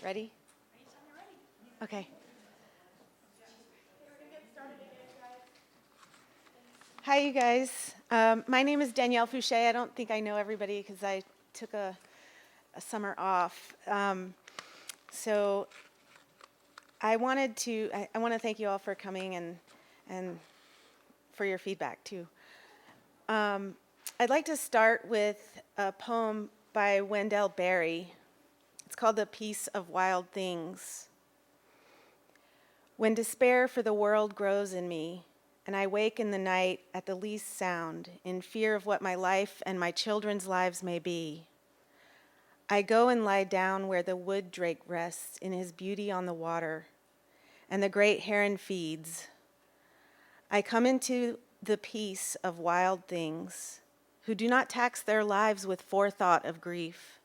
Ready? Okay. Hi, you guys. My name is Danielle Foushee. I don't think I know everybody because I took a summer off. So I want to thank you all for coming and for your feedback too. I'd like to start with a poem by Wendell Berry. It's called The Peace of Wild Things. When despair for the world grows in me, and I wake in the night at the least sound, in fear of what my life and my children's lives may be, I go and lie down where the wood drake rests in his beauty on the water, and the great heron feeds. I come into the peace of wild things, who do not tax their lives with forethought of grief.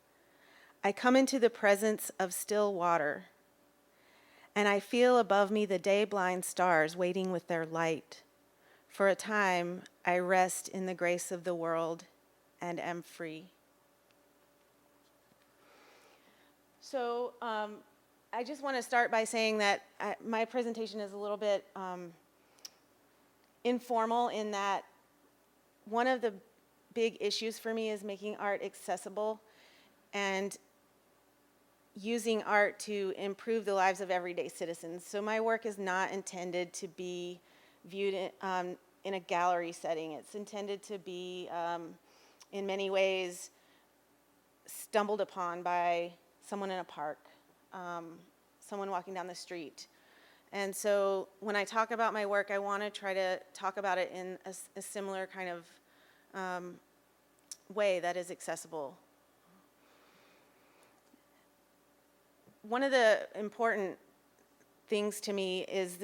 I come into the presence of still water, and I feel above me the day-blind stars waiting with their light. For a time, I rest in the grace of the world and am free. So I just want to start by saying that my presentation is a little bit informal in that one of the big issues for me is making art accessible and using art to improve the lives of everyday citizens. So my work is not intended to be viewed in a gallery setting. It's intended to be, in many ways, stumbled upon by someone in a park, someone walking down the street. And so when I talk about my work, I want to try to talk about it in a similar kind of way that is accessible. One of the important things to me is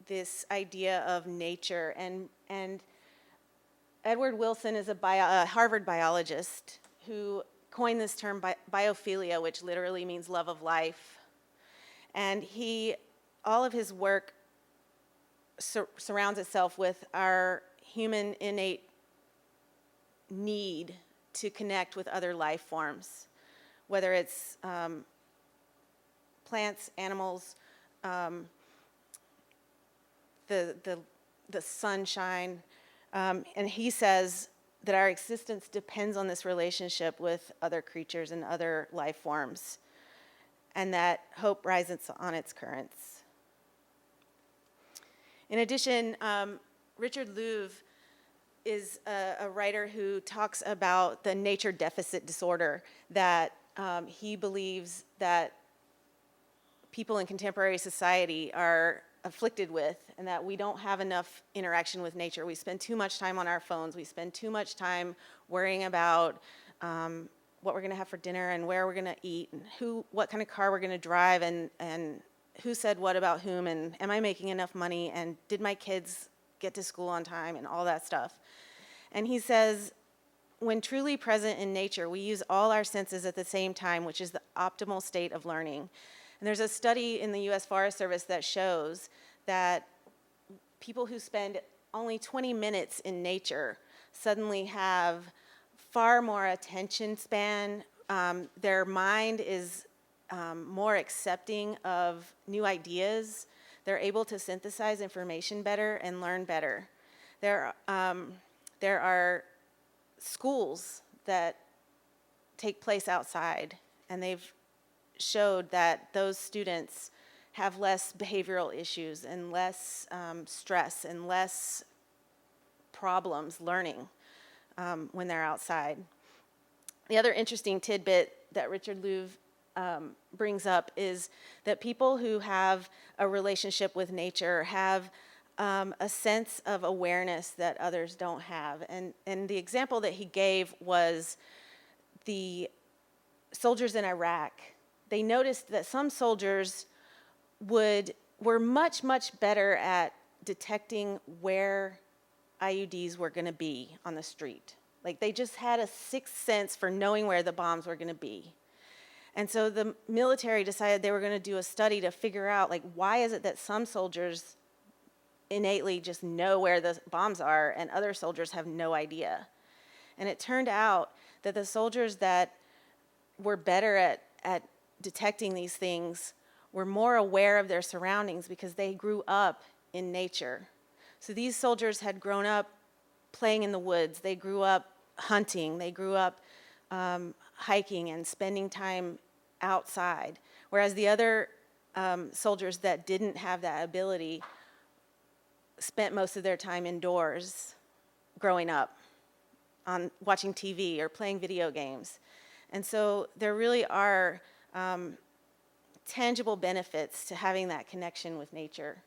this idea of nature, and Edward Wilson is a Harvard biologist who coined this term biophilia, which literally means love of life. And all of his work surrounds itself with our human innate need to connect with other life forms, whether it's plants, animals, the sunshine, and he says that our existence depends on this relationship with other creatures and other life forms, and that hope rises on its currents. In addition, Richard Louv is a writer who talks about the nature deficit disorder that he believes that people in contemporary society are afflicted with, and that we don't have enough interaction with nature. We spend too much time on our phones. We spend too much time worrying about what we're going to have for dinner and where we're going to eat and what kind of car we're going to drive and who said what about whom and am I making enough money and did my kids get to school on time and all that stuff. And he says, when truly present in nature, we use all our senses at the same time, which is the optimal state of learning. And there's a study in the U.S. Forest Service that shows that people who spend only 20 minutes in nature suddenly have far more attention span. Their mind is more accepting of new ideas. They're able to synthesize information better and learn better. There are schools that take place outside, and they've showed that those students have less behavioral issues and less stress and less problems learning when they're outside. The other interesting tidbit that Richard Louv brings up is that people who have a relationship with nature have a sense of awareness that others don't have. And the example that he gave was the soldiers in Iraq. They noticed that some soldiers were much, much better at detecting where IUDs were going to be on the street. Like they just had a sixth sense for knowing where the bombs were going to be. And so the military decided they were going to do a study to figure out, like, why is it that some soldiers innately just know where the bombs are and other soldiers have no idea? And it turned out that the soldiers that were better at detecting these things were more aware of their surroundings because they grew up in nature. So these soldiers had grown up playing in the woods. They grew up hunting. They grew up hiking and spending time outside. Whereas the other soldiers that didn't have that ability spent most of their time indoors growing up on watching TV or playing video games. And so there really are tangible benefits to having that connection with nature.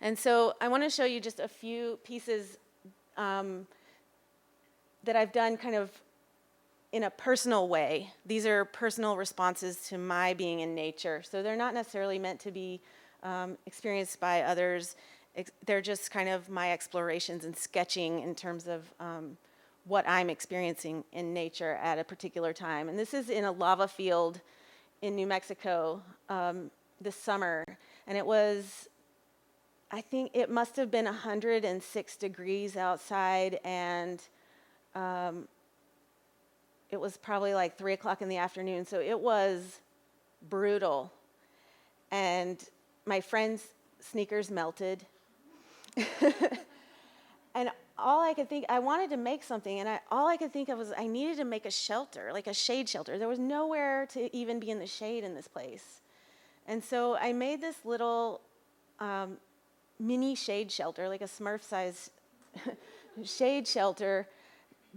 And so I want to show you just a few pieces that I've done kind of in a personal way. These are personal responses to my being in nature. So they're not necessarily meant to be experienced by others. They're just kind of my explorations and sketching in terms of what I'm experiencing in nature at a particular time. And this is in a lava field in New Mexico this summer. And it was, I think it must have been 106 degrees outside, and it was probably like 3 o'clock in the afternoon. So it was brutal. And my friend's sneakers melted. And all I could think, I wanted to make something, and all I could think of was I needed to make a shelter, like a shade shelter. There was nowhere to even be in the shade in this place. And so I made this little mini shade shelter, like a Smurf-sized shade shelter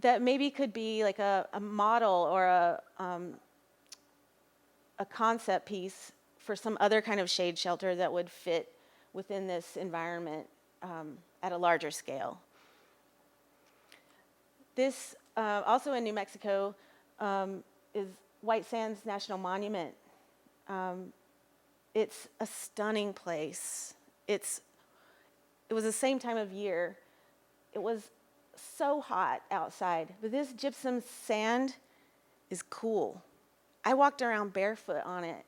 that maybe could be like a model or a concept piece for some other kind of shade shelter that would fit within this environment at a larger scale. This, also in New Mexico, is White Sands National Monument. It's a stunning place. It was the same time of year. It was so hot outside, but this gypsum sand is cool. I walked around barefoot on it.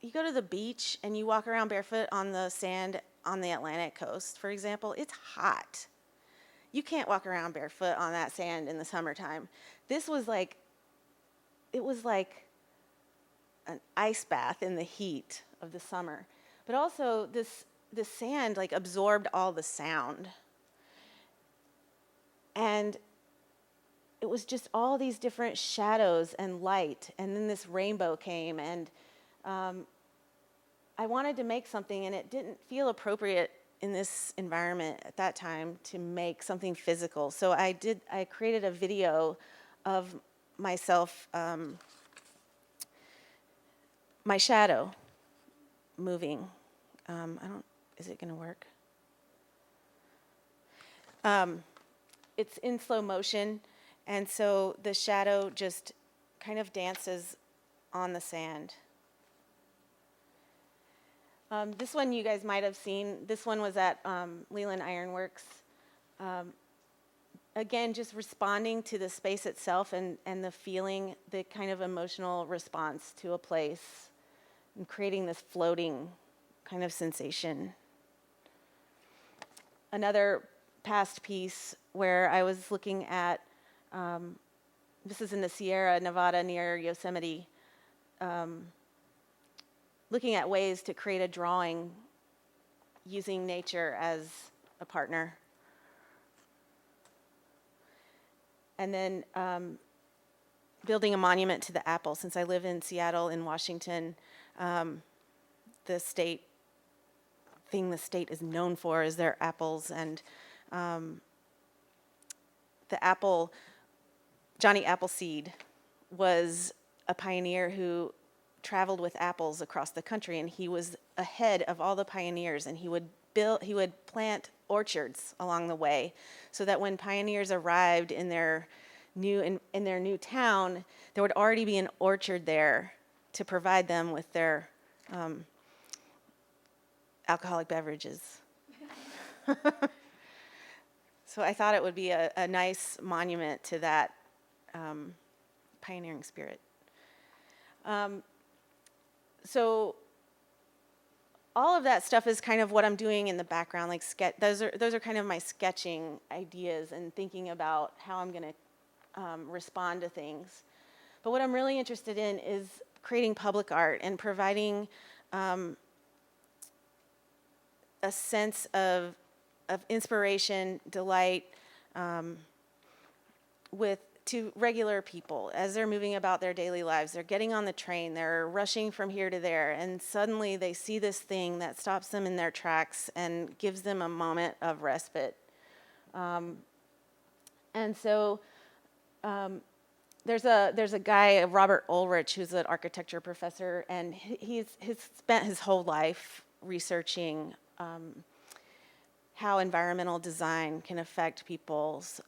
You go to the beach and you walk around barefoot on the sand on the Atlantic coast, for example, it's hot. You can't walk around barefoot on that sand in the summertime. This was like, it was like an ice bath in the heat of the summer. But also this sand like absorbed all the sound. And it was just all these different shadows and light, and then this rainbow came, and I wanted to make something, and it didn't feel appropriate in this environment at that time to make something physical. So I created a video of myself, my shadow moving. Is it gonna work? It's in slow motion, and so the shadow just kind of dances on the sand. This one you guys might have seen. This one was at Leland Ironworks. Again, just responding to the space itself and the feeling, the kind of emotional response to a place, and creating this floating kind of sensation. Another past piece where I was looking at, this is in the Sierra Nevada near Yosemite, looking at ways to create a drawing using nature as a partner. And then building a monument to the apple. Since I live in Seattle, in Washington, the state is known for is their apples. And the apple, Johnny Appleseed, was a pioneer who traveled with apples across the country, and he was ahead of all the pioneers, and he would plant orchards along the way, so that when pioneers arrived in their new town, there would already be an orchard there to provide them with their alcoholic beverages. So I thought it would be a nice monument to that pioneering spirit. So all of that stuff is kind of what I'm doing in the background, like those are kind of my sketching ideas and thinking about how I'm going to respond to things. But what I'm really interested in is creating public art and providing a sense of inspiration, delight, to regular people as they're moving about their daily lives. They're getting on the train, they're rushing from here to there, and suddenly they see this thing that stops them in their tracks and gives them a moment of respite. And so there's a guy, Robert Ulrich, who's an architecture professor, and he's spent his whole life researching how environmental design can affect people's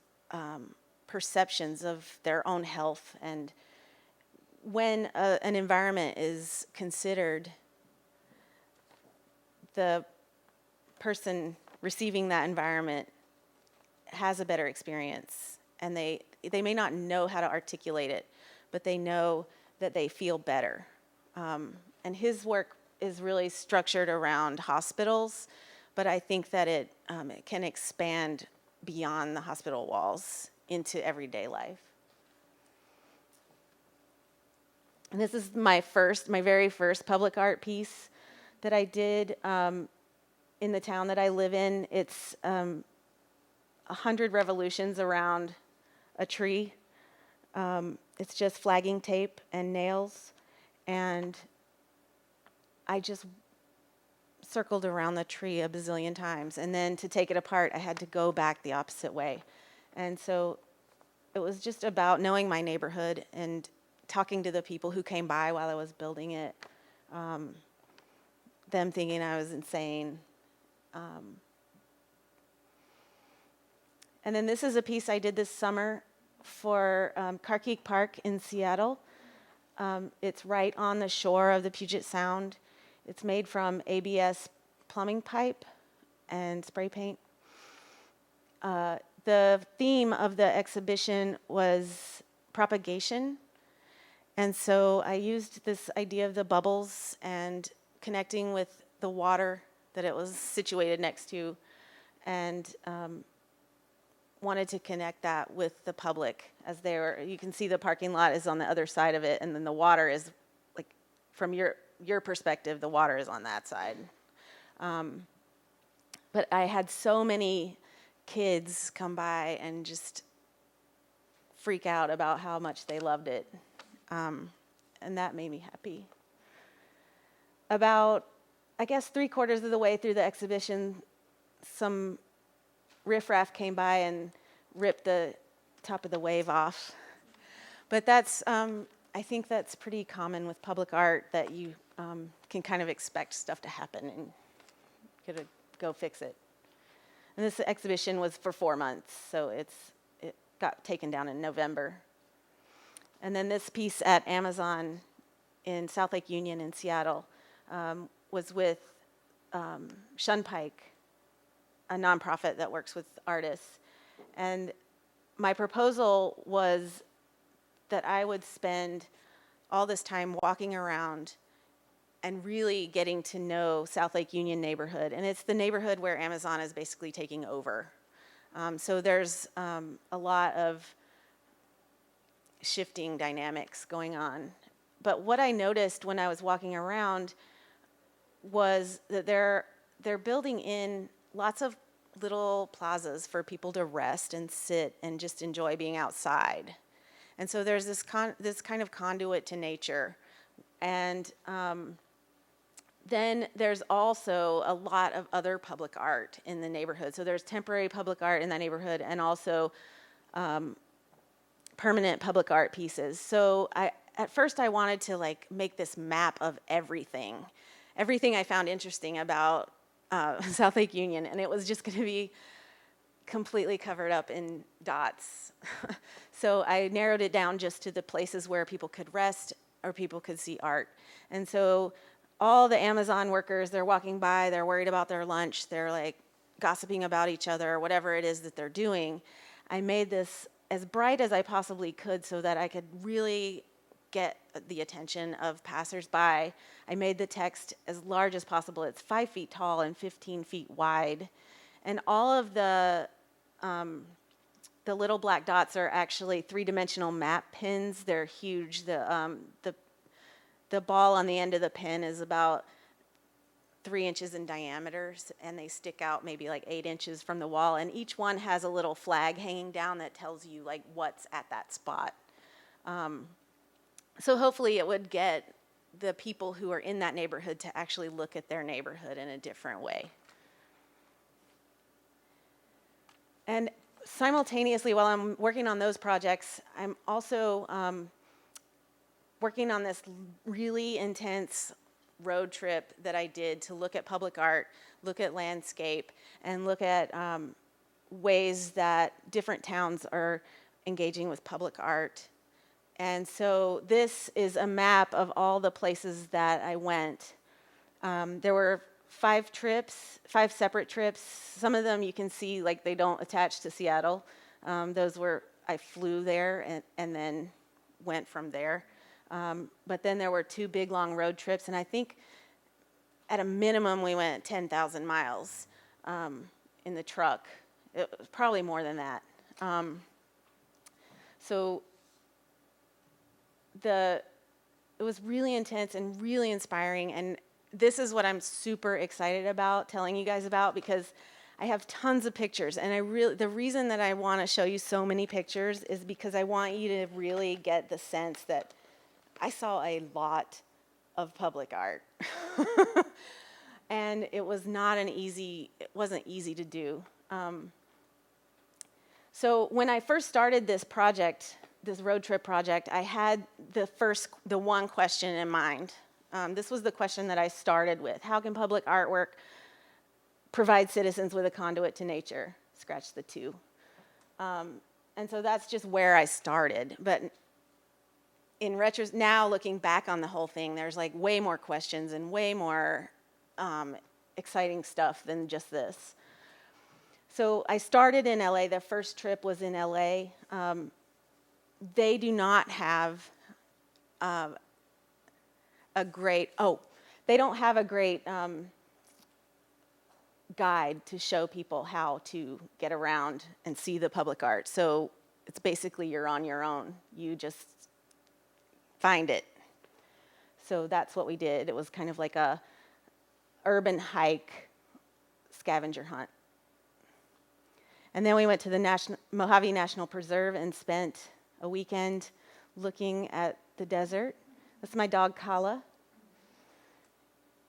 perceptions of their own health. And when an environment is considered, the person receiving that environment has a better experience. And they may not know how to articulate it, but they know that they feel better. And his work is really structured around hospitals, but I think that it can expand beyond the hospital walls into everyday life. And this is my very first public art piece that I did in the town that I live in. It's 100 revolutions around a tree. It's just flagging tape and nails, and I just circled around the tree a bazillion times, and then to take it apart, I had to go back the opposite way. And so it was just about knowing my neighborhood and talking to the people who came by while I was building it, them thinking I was insane. And then this is a piece I did this summer for Carkeek Park in Seattle. It's right on the shore of the Puget Sound. It's made from ABS plumbing pipe and spray paint. The theme of the exhibition was propagation. And so I used this idea of the bubbles and connecting with the water that it was situated next to, and wanted to connect that with the public as they were. You can see the parking lot is on the other side of it, and then the water is, like, from your perspective, the water is on that side. But I had so many kids come by and just freak out about how much they loved it. And that made me happy. About, I guess, 3/4 of the way through the exhibition, some riffraff came by and ripped the top of the wave off. But that's, I think that's pretty common with public art, that you can kind of expect stuff to happen and gotta go fix it. And this exhibition was for 4 months, so it got taken down in November. And then this piece at Amazon in South Lake Union in Seattle was with Shunpike, a nonprofit that works with artists. And my proposal was that I would spend all this time walking around and really getting to know South Lake Union neighborhood. And it's the neighborhood where Amazon is basically taking over. So there's a lot of shifting dynamics going on. But what I noticed when I was walking around was that they're building in lots of little plazas for people to rest and sit and just enjoy being outside. And so there's this kind of conduit to nature. And then there's also a lot of other public art in the neighborhood. So there's temporary public art in that neighborhood, and also permanent public art pieces. So at first I wanted to make this map of everything I found interesting about South Lake Union, and it was just going to be completely covered up in dots. So I narrowed it down just to the places where people could rest or people could see art. And so all the Amazon workers, they're walking by, they're worried about their lunch, they're gossiping about each other, or whatever it is that they're doing. I made this as bright as I possibly could so that I could really get the attention of passersby. I made the text as large as possible. It's 5 feet tall and 15 feet wide. And all of the the little black dots are actually three-dimensional map pins. They're huge. The ball on the end of the pin is about 3 inches in diameter, and they stick out maybe like 8 inches from the wall. And each one has a little flag hanging down that tells you like what's at that spot. So hopefully it would get the people who are in that neighborhood to actually look at their neighborhood in a different way. And simultaneously, while I'm working on those projects, I'm also working on this really intense road trip that I did to look at public art, look at landscape, and look at ways that different towns are engaging with public art. And so this is a map of all the places that I went. There were 5 separate trips. Some of them you can see like they don't attach to Seattle. Those were, I flew there and then went from there. But then there were 2 big long road trips, and I think at a minimum we went 10,000 miles in the truck. It was probably more than that. So it was really intense and really inspiring, and this is what I'm super excited about telling you guys about, because I have tons of pictures, and the reason that I want to show you so many pictures is because I want you to really get the sense that I saw a lot of public art. And it wasn't easy to do. So when I first started this project, this road trip project, I had the one question in mind. This was the question that I started with. How can public artwork provide citizens with a conduit to nature? Scratch the 2. And so that's just where I started. But now looking back on the whole thing, there's like way more questions and way more exciting stuff than just this. So I started in LA. The first trip was in LA. They do not have a great guide to show people how to get around and see the public art. So it's basically you're on your own. You just find it. So that's what we did. It was kind of like a urban hike scavenger hunt. And then we went to the Mojave National Preserve and spent a weekend looking at the desert. That's my dog, Kala.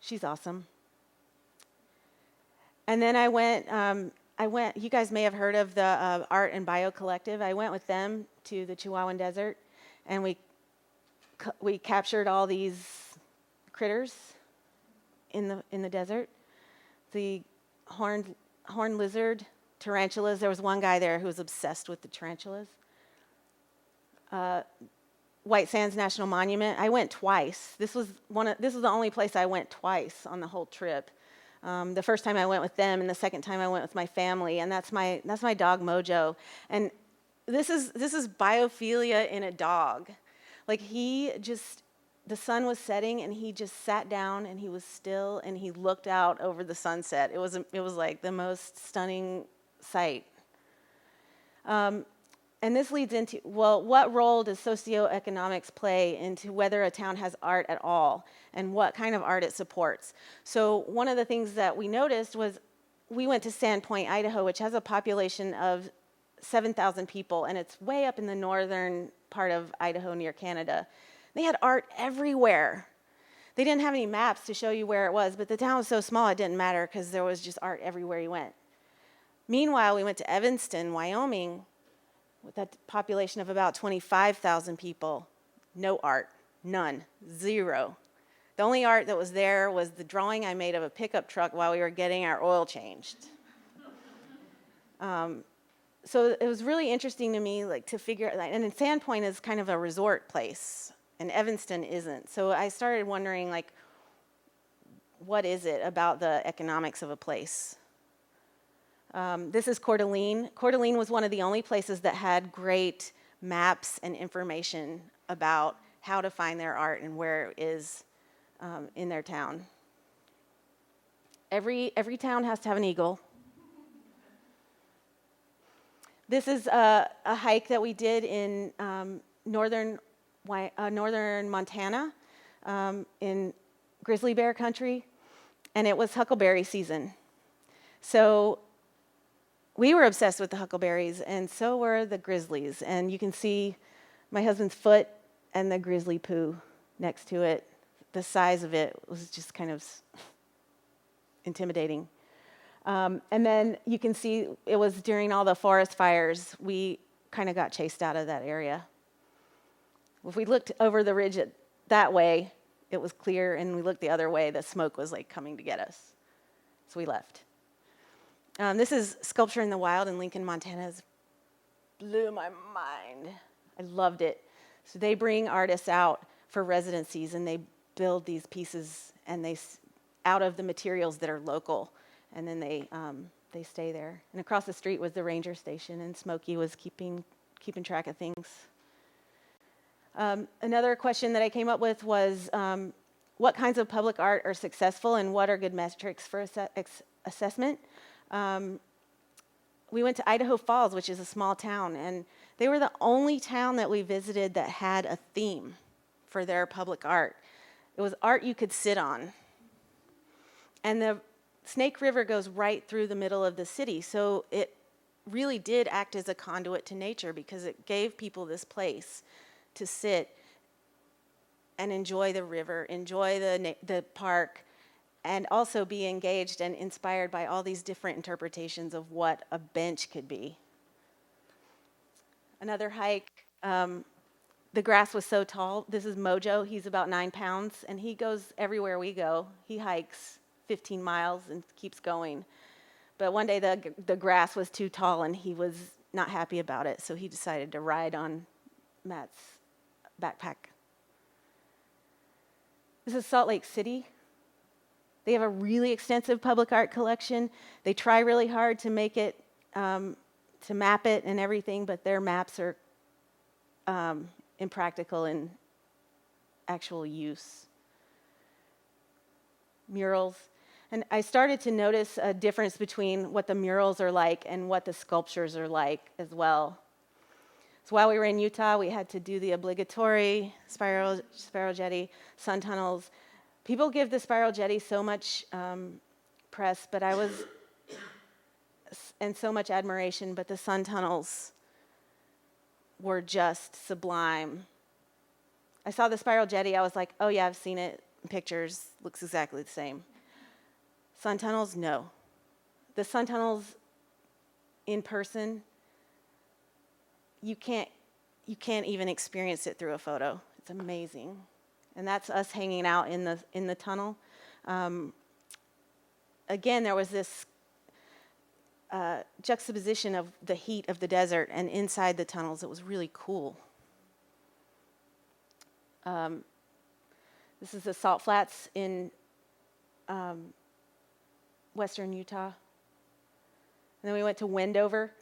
She's awesome. And then I went, you guys may have heard of the Art and Bio Collective. I went with them to the Chihuahuan Desert, and we captured all these critters in the desert. The horned lizard, tarantulas. There was one guy there who was obsessed with the tarantulas. White Sands National Monument. I went twice. This was the only place I went twice on the whole trip. The first time I went with them, and the second time I went with my family, and that's my dog Mojo. And this is biophilia in a dog. Like the sun was setting, and he just sat down, and he was still, and he looked out over the sunset. It was like the most stunning sight. And this leads into, what role does socioeconomics play into whether a town has art at all, and what kind of art it supports? So one of the things that we noticed was we went to Sandpoint, Idaho, which has a population of 7,000 people, and it's way up in the northern part of Idaho near Canada. They had art everywhere. They didn't have any maps to show you where it was, but the town was so small it didn't matter because there was just art everywhere you went. Meanwhile, we went to Evanston, Wyoming, with that population of about 25,000 people. No art, none, zero. The only art that was there was the drawing I made of a pickup truck while we were getting our oil changed. So it was really interesting to me, like, to figure, and Sandpoint is kind of a resort place, and Evanston isn't. So I started wondering, like, what is it about the economics of a place? This is Coeur d'Alene. Coeur d'Alene was one of the only places that had great maps and information about how to find their art and where it is in their town. Every town has to have an eagle. This is a hike that we did in northern Montana, in grizzly bear country, and it was huckleberry season. So we were obsessed with the huckleberries, and so were the grizzlies. And you can see my husband's foot and the grizzly poo next to it. The size of it was just kind of intimidating. And then you can see it was during all the forest fires, we kind of got chased out of that area. If we looked over the ridge that way, it was clear, and we looked the other way, the smoke was like coming to get us. So we left. This is Sculpture in the Wild in Lincoln, Montana. It blew my mind. I loved it. So they bring artists out for residencies, and they build these pieces, and out of the materials that are local, and then they stay there. And across the street was the ranger station, and Smokey was keeping track of things. Another question that I came up with was, what kinds of public art are successful, and what are good metrics for assessment? We went to Idaho Falls, which is a small town, and they were the only town that we visited that had a theme for their public art. It was art you could sit on. And the Snake River goes right through the middle of the city, so it really did act as a conduit to nature, because it gave people this place to sit and enjoy the river, enjoy the park, and also be engaged and inspired by all these different interpretations of what a bench could be. Another hike, the grass was so tall. This is Mojo. He's about 9 pounds, and he goes everywhere we go. He hikes 15 miles and keeps going. But one day the grass was too tall, and he was not happy about it, so he decided to ride on Matt's backpack. This is Salt Lake City. They have a really extensive public art collection. They try really hard to make it, to map it and everything, but their maps are impractical in actual use. Murals. And I started to notice a difference between what the murals are like and what the sculptures are like as well. So while we were in Utah, we had to do the obligatory spiral jetty, sun tunnels. People give the spiral jetty so much press, but and so much admiration, but the sun tunnels were just sublime. I saw the spiral jetty, I was like, oh yeah, I've seen it in pictures, looks exactly the same. Sun tunnels, no. The sun tunnels in person, you can't even experience it through a photo. It's amazing. And that's us hanging out in the tunnel. Again, there was this juxtaposition of the heat of the desert, and inside the tunnels, it was really cool. This is the Salt Flats in western Utah. And then we went to Wendover,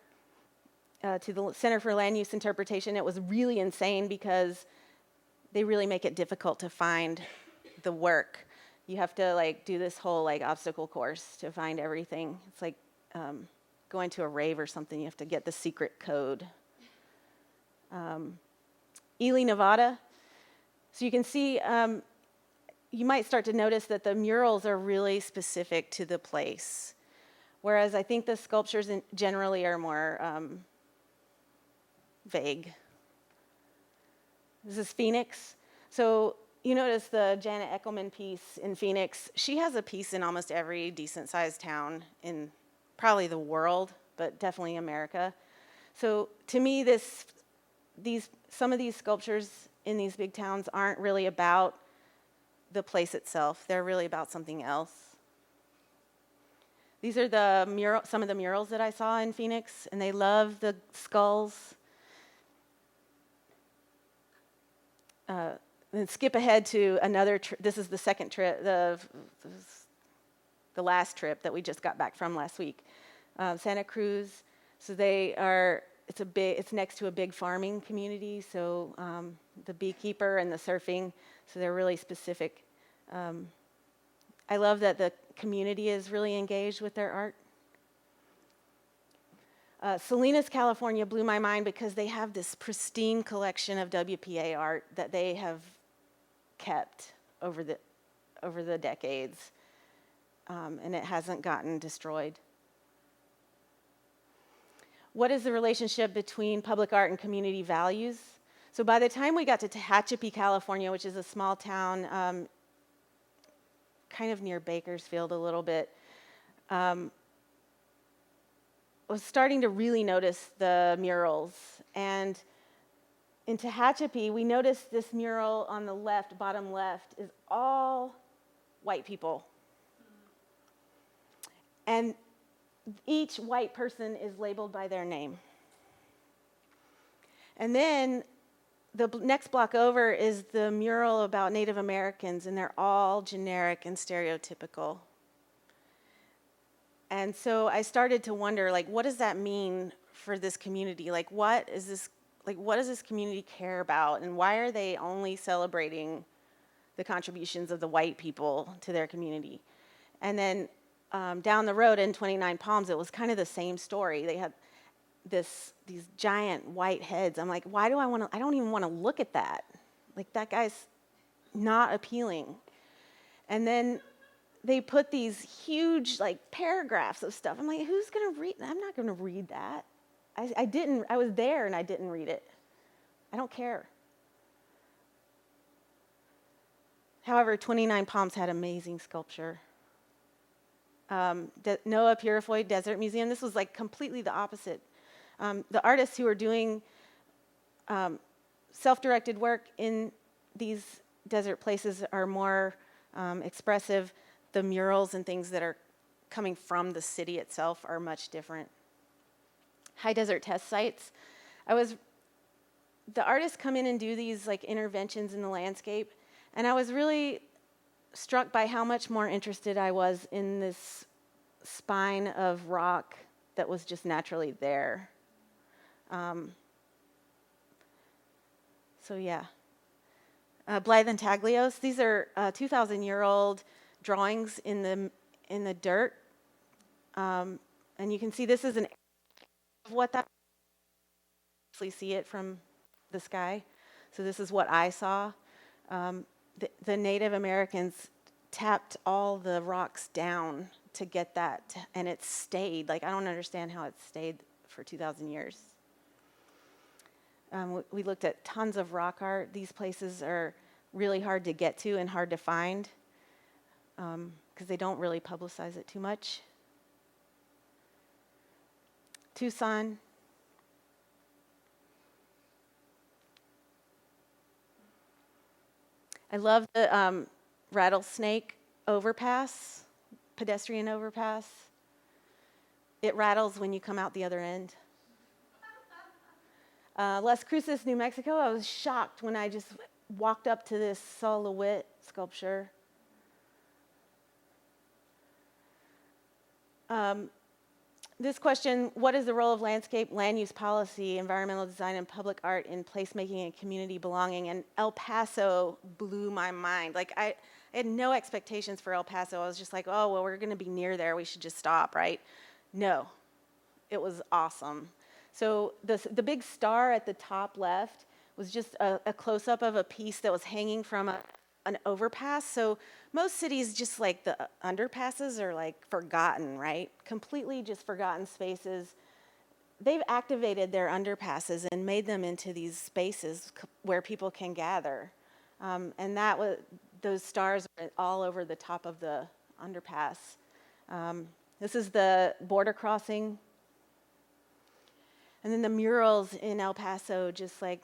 to the Center for Land Use Interpretation. It was really insane because they really make it difficult to find the work. You have to do this whole obstacle course to find everything. It's like going to a rave or something. You have to get the secret code. Ely, Nevada. So you can see, you might start to notice that the murals are really specific to the place, whereas I think the sculptures generally are more vague. This is Phoenix. So you notice the Janet Eckelman piece in Phoenix. She has a piece in almost every decent-sized town in probably the world, but definitely America. So to me, some of these sculptures in these big towns aren't really about the place itself. They're really about something else. These are some of the murals that I saw in Phoenix, and they love the skulls. And skip ahead to another trip. This is the second trip, the last trip that we just got back from last week. Santa Cruz. So it's next to a big farming community. So the beekeeper and the surfing. So they're really specific. I love that the community is really engaged with their art. Salinas, California blew my mind because they have this pristine collection of WPA art that they have kept over the decades, and it hasn't gotten destroyed. What is the relationship between public art and community values? So by the time we got to Tehachapi, California, which is a small town kind of near Bakersfield a little bit, was starting to really notice the murals. And in Tehachapi, we noticed this mural on the left, bottom left, is all white people. And each white person is labeled by their name. And then the next block over is the mural about Native Americans, and they're all generic and stereotypical. And so I started to wonder, like, what does that mean for this community? Like, what does this community care about, and why are they only celebrating the contributions of the white people to their community? And then down the road in 29 Palms, it was kind of the same story. They had these giant white heads. I'm like, why do I don't even want to look at that. Like, that guy's not appealing. And then they put these huge, like, paragraphs of stuff. I'm like, who's going to read? I'm not going to read that. I was there and I didn't read it. I don't care. However, 29 Palms had amazing sculpture. Noah Purifoy Desert Museum, this was like completely the opposite. The artists who are doing self-directed work in these desert places are more expressive. The murals and things that are coming from the city itself are much different. High desert test sites. The artists come in and do these like interventions in the landscape, and I was really struck by how much more interested I was in this spine of rock that was just naturally there. Blythe and Taglios, these are 2,000-year-old drawings in the dirt. And you can see this is an of what that see it from the sky. So this is what I saw. The Native Americans tapped all the rocks down to get that, and it stayed. Like, I don't understand how it stayed for 2,000 years. We looked at tons of rock art. These places are really hard to get to and hard to find because they don't really publicize it too much. Tucson. I love the rattlesnake overpass, pedestrian overpass. It rattles when you come out the other end. Las Cruces, New Mexico, I was shocked when I just walked up to this silhouette sculpture. This question, what is the role of landscape, land use policy, environmental design, and public art in placemaking and community belonging? And El Paso blew my mind. Like, I had no expectations for El Paso. I was just like, oh, well, we're going to be near there. We should just stop, right? No, it was awesome. So the big star at the top left was just a close-up of a piece that was hanging from an overpass. So most cities, just like the underpasses, are like forgotten, right? Completely just forgotten spaces. They've activated their underpasses and made them into these spaces where people can gather. And those stars are all over the top of the underpass. This is the border crossing. And then the murals in El Paso just like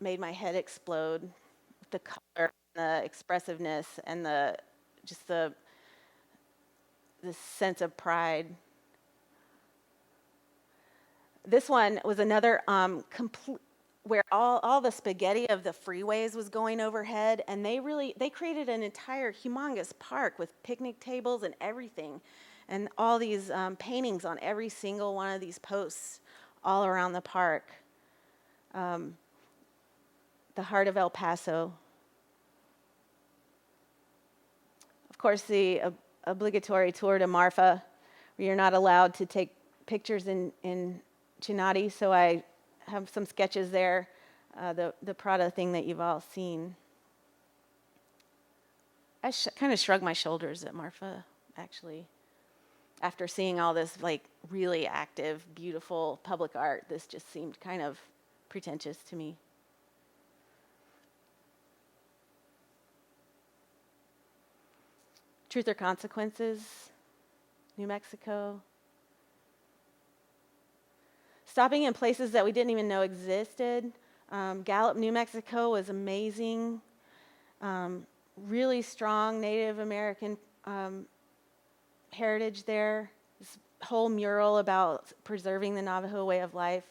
made my head explode. The color, the expressiveness, and the sense of pride. This one was another where all the spaghetti of the freeways was going overhead, and they created an entire humongous park with picnic tables and everything, and all these paintings on every single one of these posts all around the park. The heart of El Paso. Of course, the obligatory tour to Marfa, where you're not allowed to take pictures in Chinati, so I have some sketches there, the Prada thing that you've all seen. I kind of shrugged my shoulders at Marfa, actually. After seeing all this like really active, beautiful public art, this just seemed kind of pretentious to me. Truth or Consequences, New Mexico. Stopping in places that we didn't even know existed. Gallup, New Mexico was amazing. Really strong Native American heritage there. This whole mural about preserving the Navajo way of life.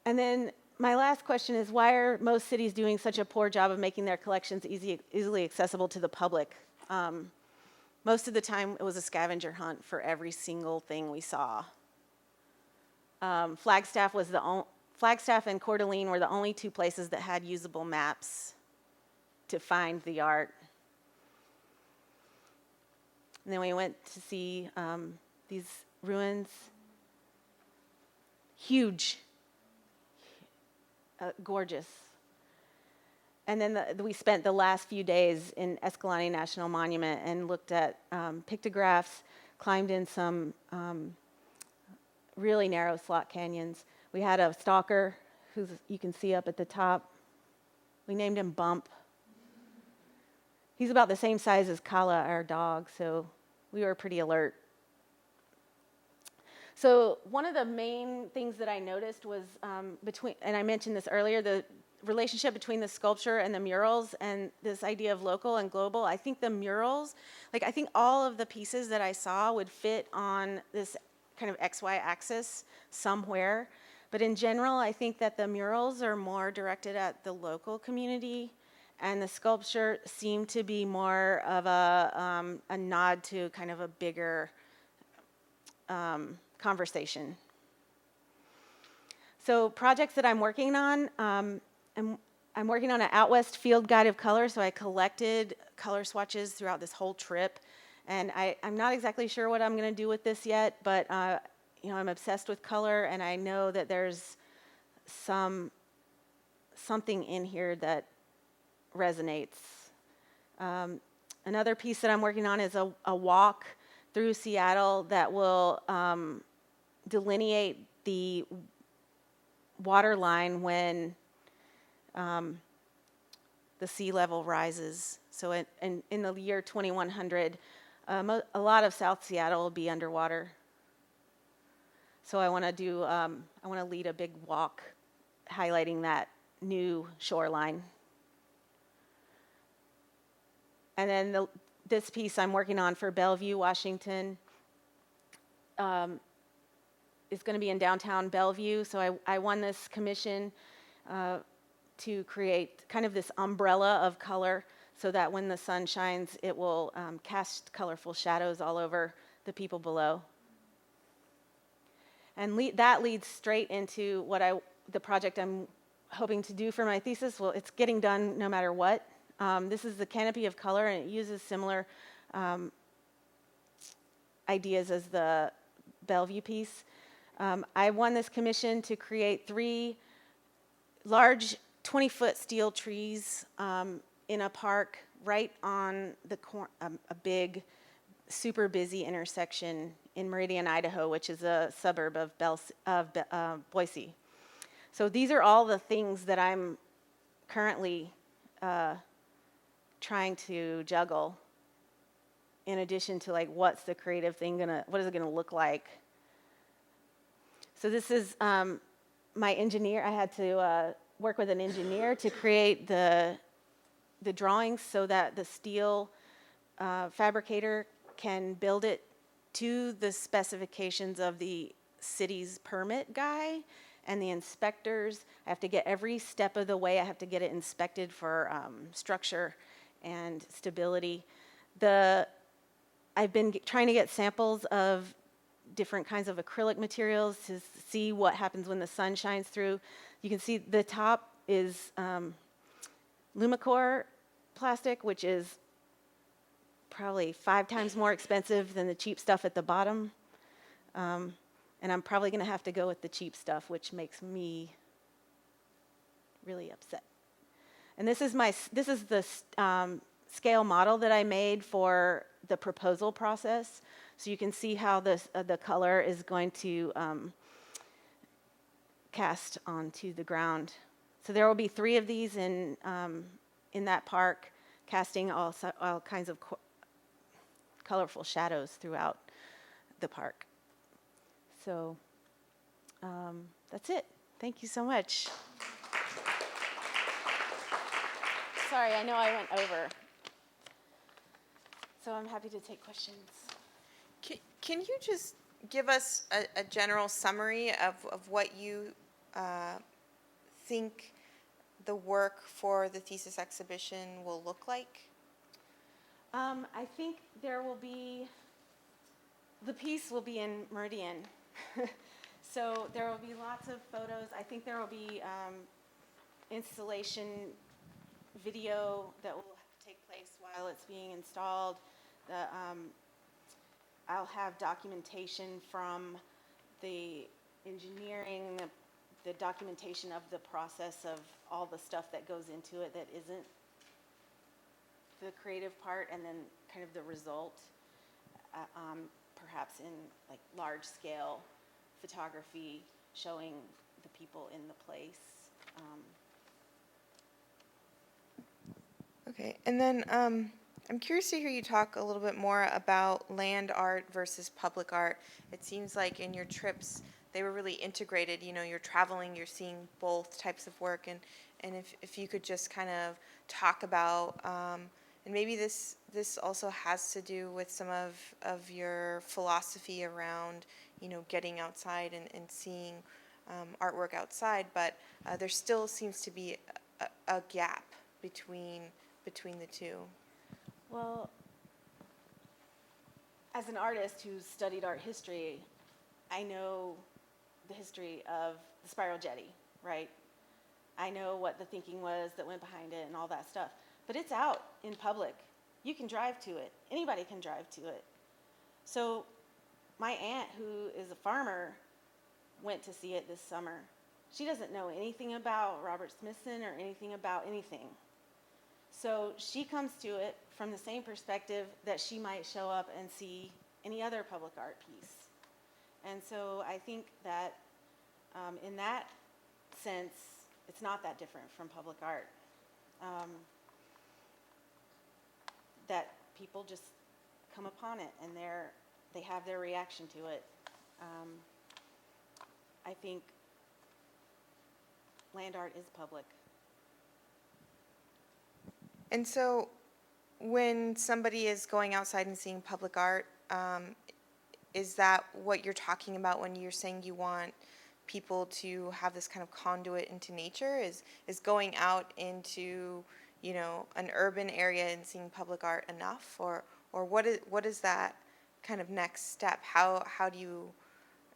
And then my last question is, why are most cities doing such a poor job of making their collections easily accessible to the public? Most of the time, it was a scavenger hunt for every single thing we saw. Flagstaff and Coeur d'Alene were the only two places that had usable maps to find the art. And then we went to see these ruins, huge, gorgeous. And then we spent the last few days in Escalante National Monument and looked at pictographs, climbed in some really narrow slot canyons. We had a stalker who you can see up at the top. We named him Bump. He's about the same size as Kala, our dog, so we were pretty alert. So one of the main things that I noticed was and I mentioned this earlier, the relationship between the sculpture and the murals and this idea of local and global. I think the murals, I think all of the pieces that I saw would fit on this kind of XY axis somewhere. But in general, I think that the murals are more directed at the local community, and the sculpture seemed to be more of a nod to kind of a bigger conversation. So projects that I'm working on, I'm working on an Out West field guide of color, so I collected color swatches throughout this whole trip. And I'm not exactly sure what I'm going to do with this yet, but I'm obsessed with color, and I know that there's something in here that resonates. Another piece that I'm working on is a walk through Seattle that will delineate the water line when the sea level rises. So in the year 2100, a lot of South Seattle will be underwater. So I want to lead a big walk highlighting that new shoreline. And then this piece I'm working on for Bellevue, Washington, is going to be in downtown Bellevue. So I won this commission to create kind of this umbrella of color so that when the sun shines, it will cast colorful shadows all over the people below. And that leads straight into the project I'm hoping to do for my thesis. Well, it's getting done no matter what. This is the canopy of color, and it uses similar ideas as the Bellevue piece. I won this commission to create 3 large 20-foot steel trees in a park right on a big, super busy intersection in Meridian, Idaho, which is a suburb of Boise. So these are all the things that I'm currently trying to juggle, in addition to what's the creative thing what is it gonna look like? So this is my engineer. I had to work with an engineer to create the drawings so that the steel fabricator can build it to the specifications of the city's permit guy and the inspectors. I have to get every step of the way. I have to get it inspected for structure and stability. I've been trying to get samples of different kinds of acrylic materials to see what happens when the sun shines through. You can see the top is Lumicore plastic, which is probably 5 times more expensive than the cheap stuff at the bottom. And I'm probably going to have to go with the cheap stuff, which makes me really upset. And this is the scale model that I made for the proposal process. So you can see how the color is going to cast onto the ground. So there will be 3 of these in that park, casting all kinds of colorful shadows throughout the park. So that's it. Thank you so much. Sorry, I know I went over. So I'm happy to take questions. Can you just give us a general summary of what you think the work for the thesis exhibition will look like? I think the piece will be in Meridian. So there will be lots of photos. I think there will be installation video that will take place while it's being installed. I'll have documentation from the engineering, the documentation of the process of all the stuff that goes into it that isn't the creative part, and then kind of the result, perhaps in like large scale photography showing the people in the place. Okay, and then I'm curious to hear you talk a little bit more about land art versus public art. It seems like in your trips they were really integrated. You know, you're traveling, you're seeing both types of work, and if you could just kind of talk about, and maybe this also has to do with some of your philosophy around, you know, getting outside and seeing artwork outside, but there still seems to be a gap between the two. Well, as an artist who studied art history, I know the history of the spiral jetty, right? I know what the thinking was that went behind it and all that stuff. But it's out in public. You can drive to it. Anybody can drive to it. So my aunt, who is a farmer, went to see it this summer. She doesn't know anything about Robert Smithson or anything about anything. So she comes to it from the same perspective that she might show up and see any other public art piece. And so I think that in that sense, it's not that different from public art. That people just come upon it and they have their reaction to it. I think land art is public. And so when somebody is going outside and seeing public art, is that what you're talking about when you're saying you want people to have this kind of conduit into nature? Is going out into, you know, an urban area and seeing public art enough, or what is that kind of next step? How do you,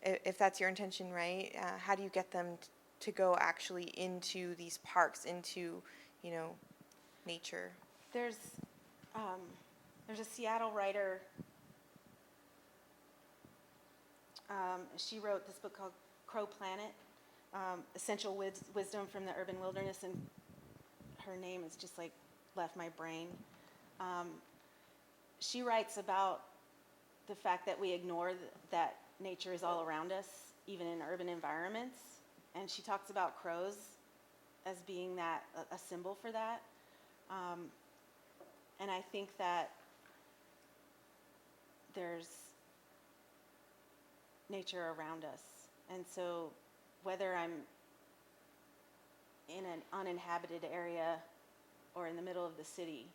if that's your intention, right? How do you get them to go actually into these parks, into, you know, nature? There's a Seattle writer. She wrote this book called Crow Planet, Essential Wisdom from the Urban Wilderness, and her name has just like left my brain. She writes about the fact that we ignore that nature is all around us, even in urban environments, and she talks about crows as being that a symbol for that. And I think that there's nature around us. And so whether I'm in an uninhabited area or in the middle of the city,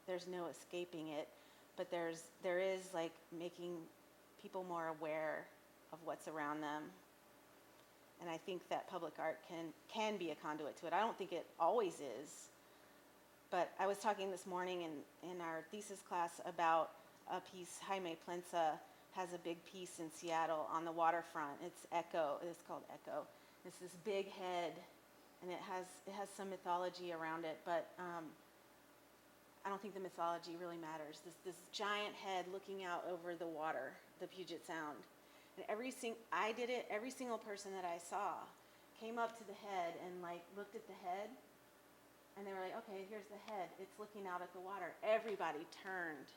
there's no escaping it. But there is like making people more aware of what's around them. And I think that public art can be a conduit to it. I don't think it always is. But I was talking this morning in our thesis class about a piece. Jaime Plensa has a big piece in Seattle on the waterfront. It's called Echo. It's this big head, and it has some mythology around it, but I don't think the mythology really matters. This giant head looking out over the water, the Puget Sound. And I did it, every single person that I saw came up to the head and like looked at the head, and they were like, okay, here's the head. It's looking out at the water. Everybody turned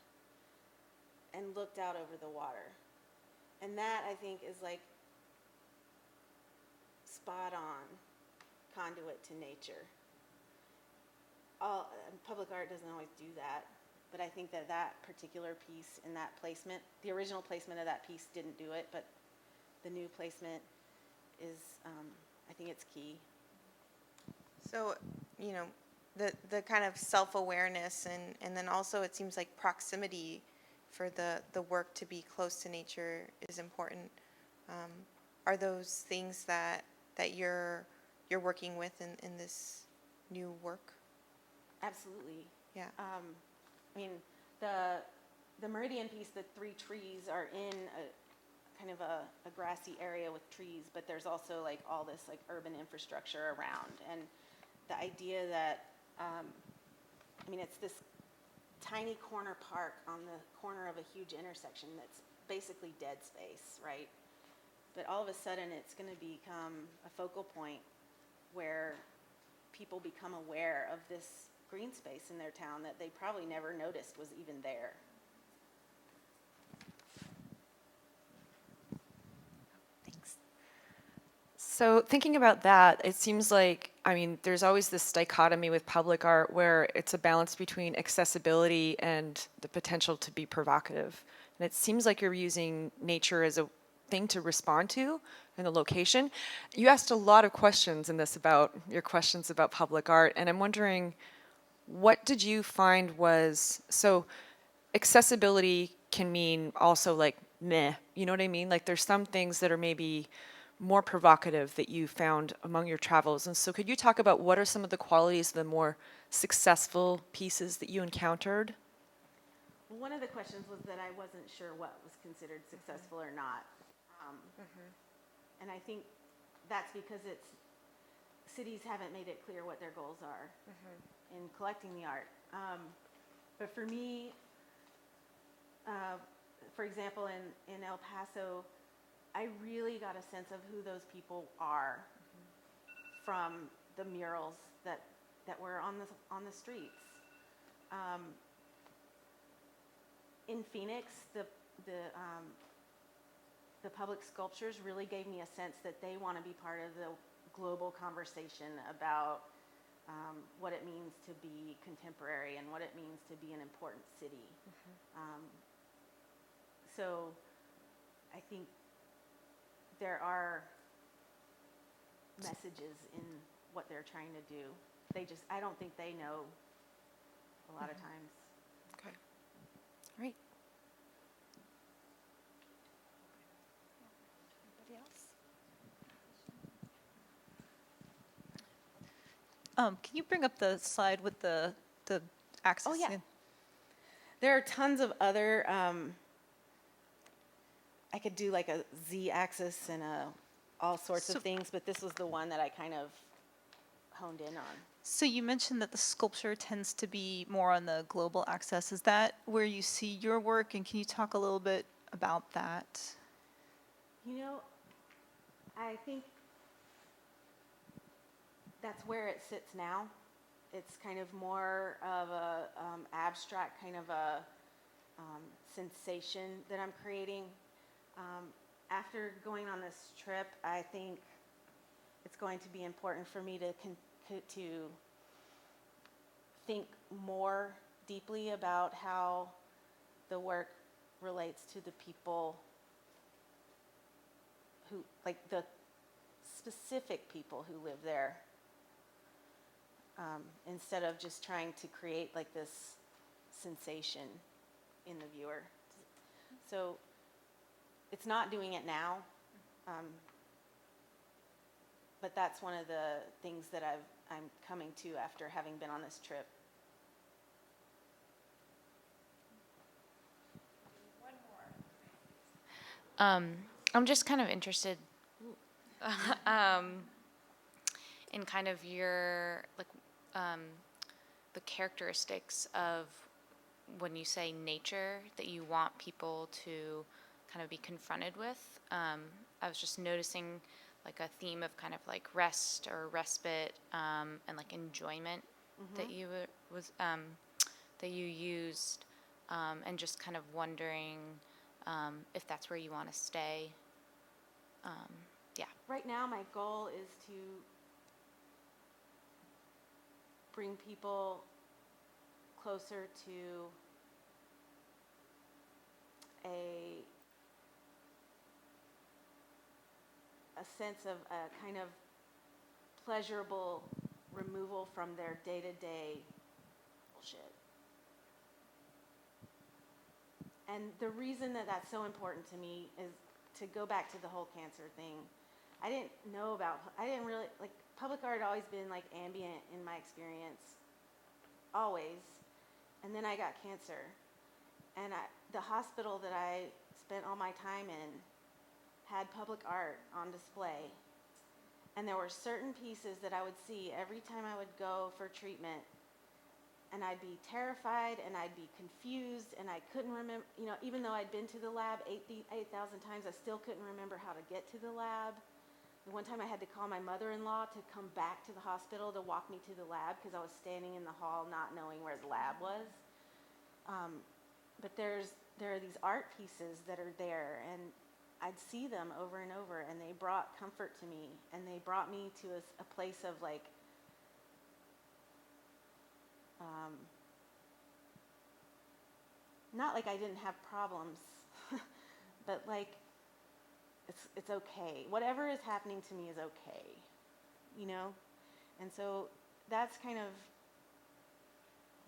and looked out over the water. And that, I think, is like spot on conduit to nature. Public art doesn't always do that, but I think that that particular piece and that placement, the original placement of that piece didn't do it, but the new placement is, I think it's key. So, you know, the kind of self-awareness and then also it seems like proximity for the work to be close to nature is important. Are those things that you're working with in this new work? Absolutely. Yeah. I mean, the meridian piece, the 3 trees are in a kind of a grassy area with trees, but there's also like all this like urban infrastructure around. And the idea that, I mean, it's this tiny corner park on the corner of a huge intersection that's basically dead space, right? But all of a sudden it's going to become a focal point where people become aware of this green space in their town that they probably never noticed was even there. Thanks. So thinking about that, it seems like, I mean, there's always this dichotomy with public art where it's a balance between accessibility and the potential to be provocative. And it seems like you're using nature as a thing to respond to in the location. You asked a lot of questions in this about your questions about public art, and I'm wondering, what did you find was, so accessibility can mean also like meh, you know what I mean? Like there's some things that are maybe more provocative that you found among your travels. And so could you talk about what are some of the qualities of the more successful pieces that you encountered? Well, one of the questions was that I wasn't sure what was considered successful or not. And I think that's because cities haven't made it clear what their goals are in collecting the art. But for me, for example, in El Paso, I really got a sense of who those people are from the murals that were on the streets. In Phoenix, the public sculptures really gave me a sense that they want to be part of the global conversation about what it means to be contemporary and what it means to be an important city. So I think there are messages in what they're trying to do. I don't think they know a lot of times. Okay. All right. Anybody else? Can you bring up the slide with the axis? Oh, yeah. There are tons of other, I could do like a Z-axis and all sorts of things, but this was the one that I kind of honed in on. So you mentioned that the sculpture tends to be more on the global axis. Is that where you see your work, and can you talk a little bit about that? You know, I think that's where it sits now. It's kind of more of a abstract kind of a sensation that I'm creating. After going on this trip, I think it's going to be important for me to think more deeply about how the work relates to the people who, like the specific people who live there, instead of just trying to create like this sensation in the viewer. So it's not doing it now, but that's one of the things that I'm coming to after having been on this trip. I'm just kind of interested in kind of your the characteristics of when you say nature that you want people to kind of be confronted with. I was just noticing like a theme of kind of like rest or respite, and like enjoyment that you that you used, and just kind of wondering if that's where you want to stay. Yeah. Right now, my goal is to bring people closer to a sense of a kind of pleasurable removal from their day-to-day bullshit. And the reason that that's so important to me is to go back to the whole cancer thing. I didn't really, like, public art had always been like ambient in my experience, always. And then I got cancer. And the hospital that I spent all my time in had public art on display. And there were certain pieces that I would see every time I would go for treatment. And I'd be terrified and I'd be confused and I couldn't remember, even though I'd been to the lab 8,000 times, I still couldn't remember how to get to the lab. The one time I had to call my mother-in-law to come back to the hospital to walk me to the lab because I was standing in the hall not knowing where the lab was. But there are these art pieces that are there, and I'd see them over and over, and they brought comfort to me, and they brought me to a place of like, not like I didn't have problems, but like it's okay. Whatever is happening to me is okay, And so that's kind of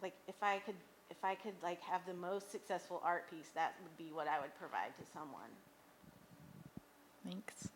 like if I could like have the most successful art piece, that would be what I would provide to someone. Thanks.